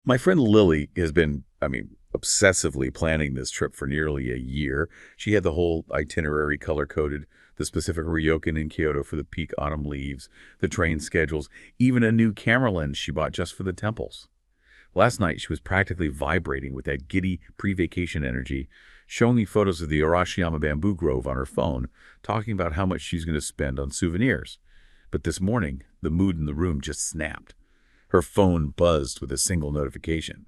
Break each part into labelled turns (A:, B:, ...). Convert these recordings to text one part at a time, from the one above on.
A: My friend Lily has been, obsessively planning this trip for nearly a year. She had the whole itinerary color-coded, the specific ryokan in Kyoto for the peak autumn leaves, the train schedules, even a new camera lens she bought just for the temples. Last night, she was practically vibrating with that giddy pre-vacation energy, showing me photos of the Arashiyama bamboo grove on her phone, talking about how much she's going to spend on souvenirs. But this morning, the mood in the room just snapped. Her phone buzzed with a single notification.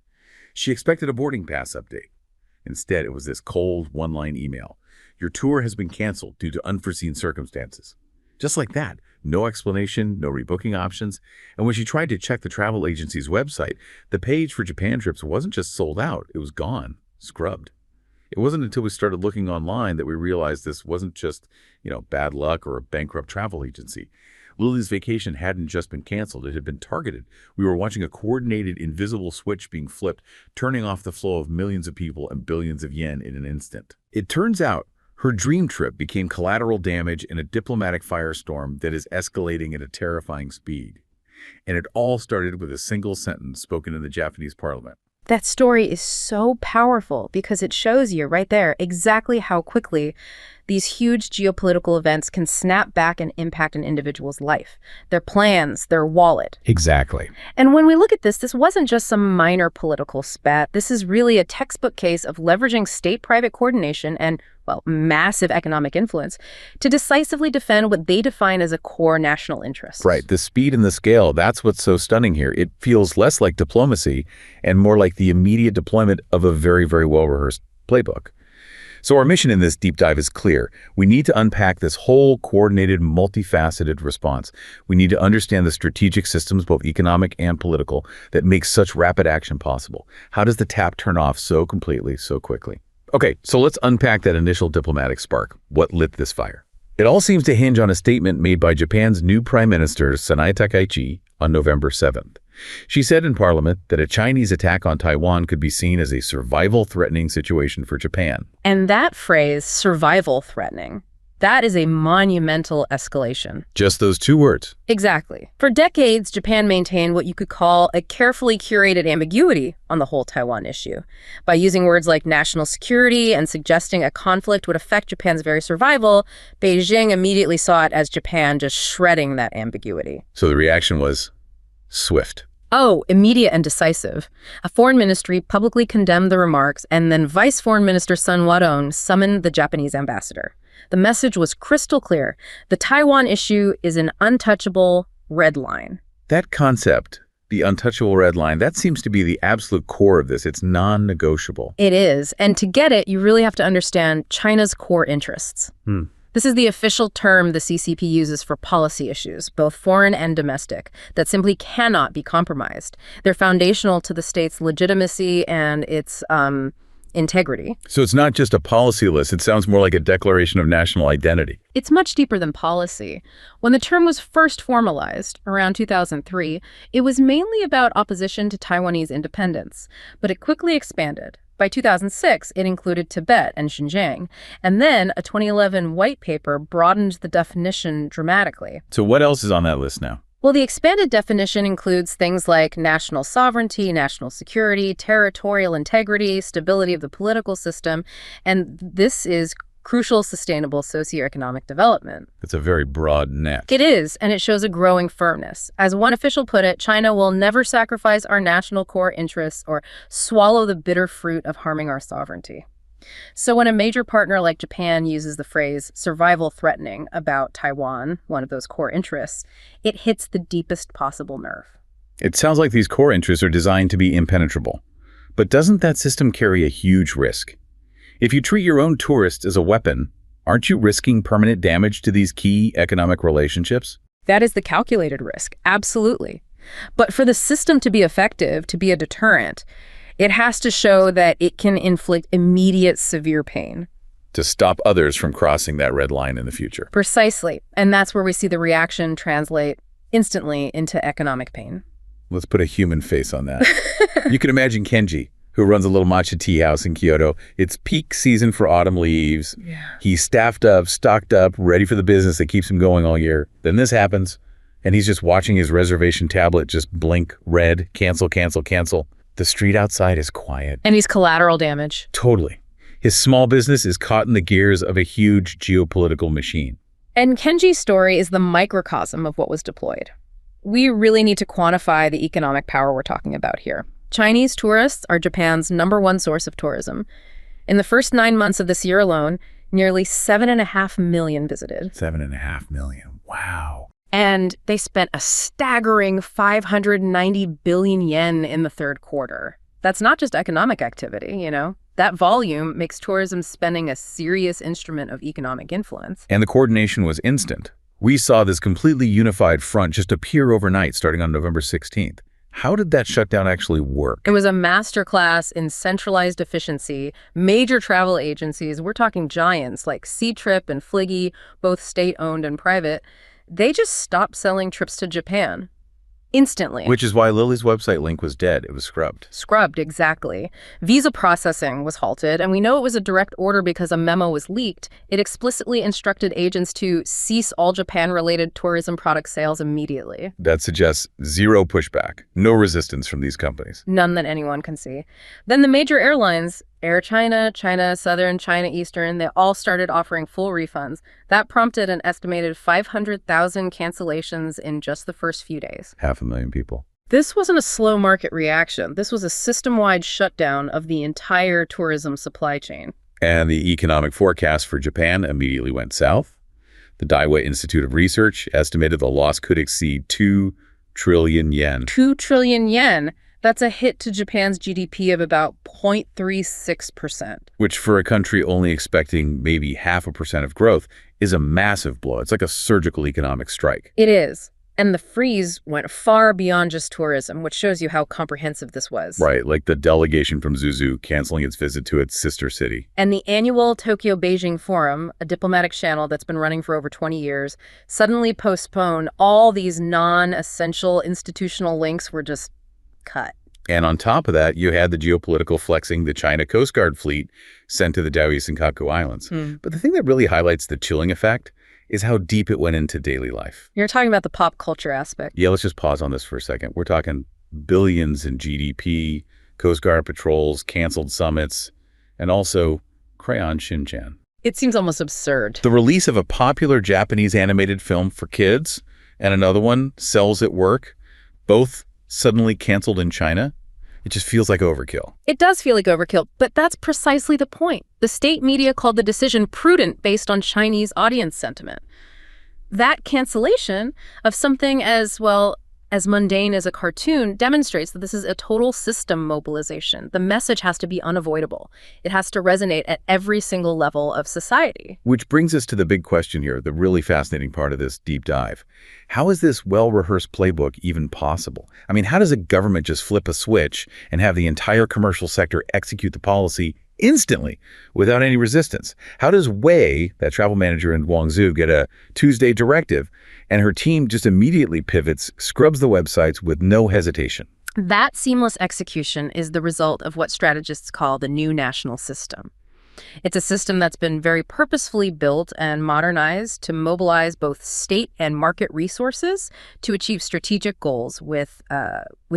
A: She expected a boarding pass update. Instead, it was this cold, one-line email. Your tour has been canceled due to unforeseen circumstances. Just like that. No explanation, no rebooking options. And when she tried to check the travel agency's website, the page for Japan trips wasn't just sold out, it was gone, scrubbed. It wasn't until we started looking online that we realized this wasn't just, bad luck or a bankrupt travel agency. Lily's vacation hadn't just been canceled, it had been targeted. We were watching a coordinated, invisible switch being flipped, turning off the flow of millions of people and billions of yen in an instant. It turns out her dream trip became collateral damage in a diplomatic firestorm that is escalating at a terrifying speed. And it all started with a single sentence spoken in the Japanese parliament.
B: That story is so powerful because it shows you right there exactly how quickly these huge geopolitical events can snap back and impact an individual's life, their plans, their wallet.
A: Exactly.
B: And when we look at this wasn't just some minor political spat. This is really a textbook case of leveraging state-private coordination and, massive economic influence to decisively defend what they define as a core national interest.
A: Right. The speed and the scale, that's what's so stunning here. It feels less like diplomacy and more like the immediate deployment of a very, very well-rehearsed playbook. So our mission in this deep dive is clear. We need to unpack this whole coordinated, multifaceted response. We need to understand the strategic systems, both economic and political, that make such rapid action possible. How does the tap turn off so completely, so quickly? Okay, so let's unpack that initial diplomatic spark. What lit this fire? It all seems to hinge on a statement made by Japan's new Prime Minister, Sanae Takaichi, on November 7th. She said in Parliament that a Chinese attack on Taiwan could be seen as a survival-threatening situation for Japan.
B: And that phrase, survival-threatening, that is a monumental escalation.
A: Just those two words.
B: Exactly. For decades, Japan maintained what you could call a carefully curated ambiguity on the whole Taiwan issue. By using words like national security and suggesting a conflict would affect Japan's very survival, Beijing immediately saw it as Japan just shredding that ambiguity.
A: So the reaction was swift.
B: Oh, immediate and decisive. A foreign ministry publicly condemned the remarks, and then Vice Foreign Minister Sun Wadong summoned the Japanese ambassador. The message was crystal clear. The Taiwan issue is an untouchable red line.
A: That concept, the untouchable red line, that seems to be the absolute core of this. It's non-negotiable.
B: It is. And to get it, you really have to understand China's core interests. This is the official term the CCP uses for policy issues, both foreign and domestic, that simply cannot be compromised. They're foundational to the state's legitimacy and its integrity.
A: So it's not just a policy list. It sounds more like a declaration of national identity.
B: It's much deeper than policy. When the term was first formalized, around 2003, it was mainly about opposition to Taiwanese independence, but it quickly expanded. By 2006, it included Tibet and Xinjiang, and then a 2011 white paper broadened the definition dramatically.
A: So what else is on that list now?
B: Well, the expanded definition includes things like national sovereignty, national security, territorial integrity, stability of the political system, and this is crucial sustainable socioeconomic development.
A: It's a very broad net.
B: It is, and it shows a growing firmness. As one official put it, China will never sacrifice our national core interests or swallow the bitter fruit of harming our sovereignty. So when a major partner like Japan uses the phrase survival threatening about Taiwan, one of those core interests, it hits the deepest possible nerve.
A: It sounds like these core interests are designed to be impenetrable. But doesn't that system carry a huge risk? If you treat your own tourists as a weapon, aren't you risking permanent damage to these key economic relationships?
B: That is the calculated risk, absolutely. But for the system to be effective, to be a deterrent, it has to show that it can inflict immediate severe pain.
A: To stop others from crossing that red line in the future.
B: Precisely. And that's where we see the reaction translate instantly into economic pain.
A: Let's put a human face on that. You can imagine Kenji, who runs a little matcha tea house in Kyoto. It's peak season for autumn leaves.
B: Yeah.
A: He's staffed up, stocked up, ready for the business that keeps him going all year. Then this happens, and he's just watching his reservation tablet just blink red, cancel, cancel, cancel. The street outside is quiet.
B: And he's collateral damage.
A: Totally. His small business is caught in the gears of a huge geopolitical machine.
B: And Kenji's story is the microcosm of what was deployed. We really need to quantify the economic power we're talking about here. Chinese tourists are Japan's #1 source of tourism. In the first 9 months of this year alone, nearly 7.5 million visited.
A: 7.5 million. Wow.
B: And they spent a staggering 590 billion yen in the third quarter. That's not just economic activity, you know? That volume makes tourism spending a serious instrument of economic influence.
A: And the coordination was instant. We saw this completely unified front just appear overnight starting on November 16th. How did that shutdown actually work?
B: It was a masterclass in centralized efficiency. Major travel agencies, we're talking giants like Ctrip and Fliggy, both state-owned and private, they just stopped selling trips to Japan. Instantly.
A: Which is why Lily's website link was dead. It was scrubbed.
B: Scrubbed, exactly. Visa processing was halted, and we know it was a direct order because a memo was leaked. It explicitly instructed agents to cease all Japan-related tourism product sales immediately.
A: That suggests zero pushback, no resistance from these companies.
B: None that anyone can see. Then the major airlines, Air China, China Southern, China Eastern, they all started offering full refunds. That prompted an estimated 500,000 cancellations in just the first few days.
A: 500,000 people.
B: This wasn't a slow market reaction. This was a system-wide shutdown of the entire tourism supply chain.
A: And the economic forecast for Japan immediately went south. The Daiwa Institute of Research estimated the loss could exceed 2 trillion yen.
B: 2 trillion yen. That's a hit to Japan's GDP of about 0.36%.
A: Which for a country only expecting maybe 0.5% of growth is a massive blow. It's like a surgical economic strike.
B: It is. And the freeze went far beyond just tourism, which shows you how comprehensive this was.
A: Right, like the delegation from Zuzu canceling its visit to its sister city.
B: And the annual Tokyo-Beijing Forum, a diplomatic channel that's been running for over 20 years, suddenly postponed. All these non-essential institutional links were just cut.
A: And on top of that, you had the geopolitical flexing the China Coast Guard fleet sent to the Diaoyu Senkaku Islands. But the thing that really highlights the chilling effect is how deep it went into daily life.
B: You're talking about the pop culture aspect.
A: Yeah, let's just pause on this for a second. We're talking billions in GDP, Coast Guard patrols, canceled summits, and also Crayon Shin-chan.
B: It seems almost absurd.
A: The release of a popular Japanese animated film for kids and another one, Cells at Work, both suddenly canceled in China. It just feels like overkill.
B: It does feel like overkill, but that's precisely the point. The state media called the decision prudent based on Chinese audience sentiment. That cancellation of something as, well, as mundane as a cartoon demonstrates that this is a total system mobilization. The message has to be unavoidable. It has to resonate at every single level of society.
A: Which brings us to the big question here, the really fascinating part of this deep dive. How is this well-rehearsed playbook even possible? I mean, how does a government just flip a switch and have the entire commercial sector execute the policy instantly without any resistance? How does Wei, that travel manager in Guangzhou, get a Tuesday directive and her team just immediately pivots, scrubs the websites with no hesitation?
B: That seamless execution is the result of what strategists call the new national system. It's a system that's been very purposefully built and modernized to mobilize both state and market resources to achieve strategic goals with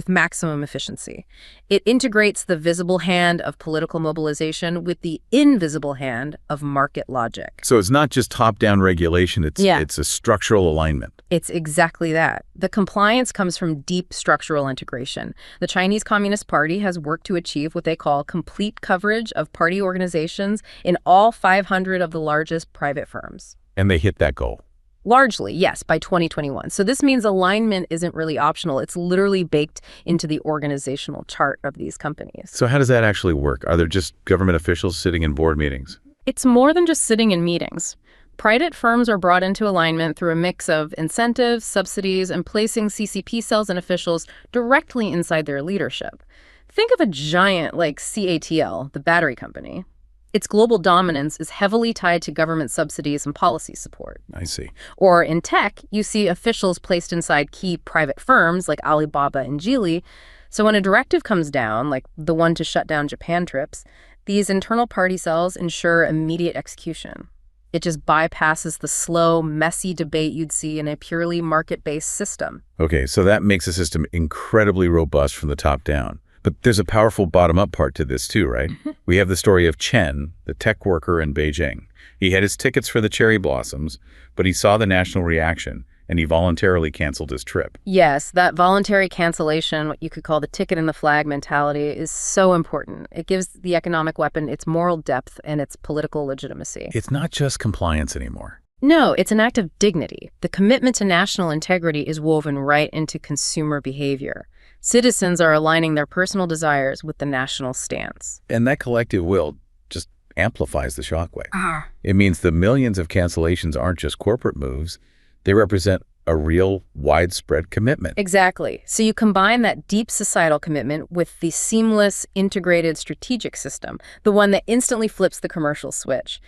B: maximum efficiency. It integrates the visible hand of political mobilization with the invisible hand of market logic.
A: So it's not just top-down regulation, it's a structural alignment.
B: It's exactly that. The compliance comes from deep structural integration. The Chinese Communist Party has worked to achieve what they call complete coverage of party organizations in all 500 of the largest private firms.
A: And they hit that goal.
B: Largely, yes, by 2021. So this means alignment isn't really optional. It's literally baked into the organizational chart of these companies.
A: So how does that actually work? Are there just government officials sitting in board meetings?
B: It's more than just sitting in meetings. Private firms are brought into alignment through a mix of incentives, subsidies, and placing CCP cells and officials directly inside their leadership. Think of a giant like CATL, the battery company. Its global dominance is heavily tied to government subsidies and policy support.
A: I see.
B: Or in tech, you see officials placed inside key private firms like Alibaba and Geely. So when a directive comes down, like the one to shut down Japan trips, these internal party cells ensure immediate execution. It just bypasses the slow, messy debate you'd see in a purely market-based system.
A: Okay, so that makes the system incredibly robust from the top down. But there's a powerful bottom-up part to this too, right? We have the story of Chen, the tech worker in Beijing. He had his tickets for the cherry blossoms, but he saw the national reaction, and he voluntarily canceled his trip.
B: Yes, that voluntary cancellation, what you could call the ticket and the flag mentality, is so important. It gives the economic weapon its moral depth and its political legitimacy.
A: It's not just compliance anymore.
B: No, it's an act of dignity. The commitment to national integrity is woven right into consumer behavior. Citizens are aligning their personal desires with the national stance.
A: And that collective will just amplifies the shockwave. It means the millions of cancellations aren't just corporate moves. They represent a real widespread commitment.
B: Exactly. So you combine that deep societal commitment with the seamless, integrated strategic system, the one that instantly flips the commercial switch.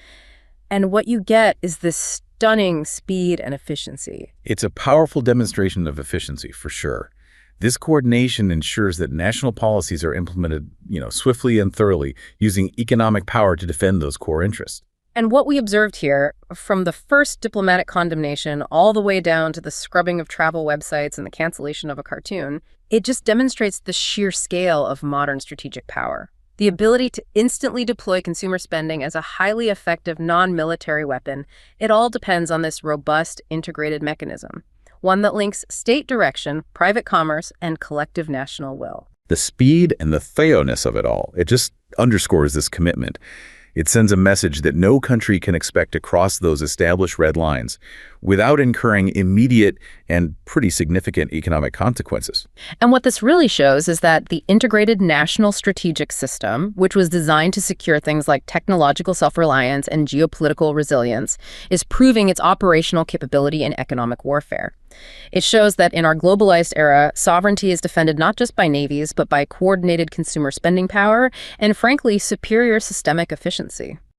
B: And what you get is this stunning speed and efficiency.
A: It's a powerful demonstration of efficiency, for sure. This coordination ensures that national policies are implemented, swiftly and thoroughly, using economic power to defend those core interests.
B: And what we observed here, from the first diplomatic condemnation all the way down to the scrubbing of travel websites and the cancellation of a cartoon, it just demonstrates the sheer scale of modern strategic power. The ability to instantly deploy consumer spending as a highly effective non-military weapon, it all depends on this robust, integrated mechanism, one that links state direction, private commerce, and collective national will.
A: The speed and the thoroughness of it all, it just underscores this commitment. It sends a message that no country can expect to cross those established red lines without incurring immediate and pretty significant economic consequences.
B: And what this really shows is that the integrated national strategic system, which was designed to secure things like technological self-reliance and geopolitical resilience, is proving its operational capability in economic warfare. It shows that in our globalized era, sovereignty is defended not just by navies, but by coordinated consumer spending power and, frankly, superior systemic efficiency.